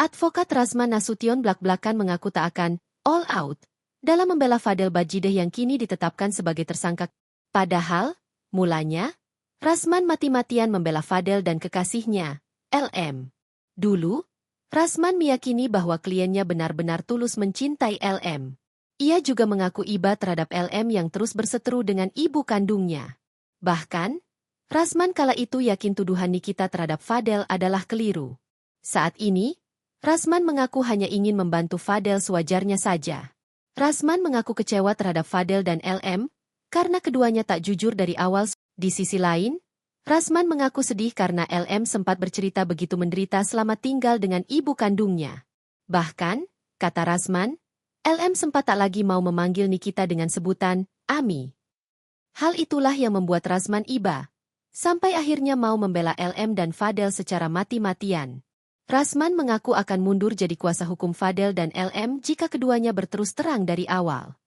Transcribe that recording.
Advokat Rasman Nasution blak-blakan mengaku tak akan all out dalam membela Fadel Bajideh yang kini ditetapkan sebagai tersangka. Padahal, mulanya, Rasman mati-matian membela Fadel dan kekasihnya, LM. Dulu, Rasman meyakini bahwa kliennya benar-benar tulus mencintai LM. Ia juga mengaku iba terhadap LM yang terus berseteru dengan ibu kandungnya. Bahkan, Rasman kala itu yakin tuduhan Nikita terhadap Fadel adalah keliru. Saat ini, Rasman mengaku hanya ingin membantu Fadel sewajarnya saja. Rasman mengaku kecewa terhadap Fadel dan LM, karena keduanya tak jujur dari awal. Di sisi lain, Rasman mengaku sedih karena LM sempat bercerita begitu menderita selama tinggal dengan ibu kandungnya. Bahkan, kata Rasman, LM sempat tak lagi mau memanggil Nikita dengan sebutan Ami. Hal itulah yang membuat Rasman iba, sampai akhirnya mau membela LM dan Fadel secara mati-matian. Rasman mengaku akan mundur jadi kuasa hukum Fadel dan LM jika keduanya berterus terang dari awal.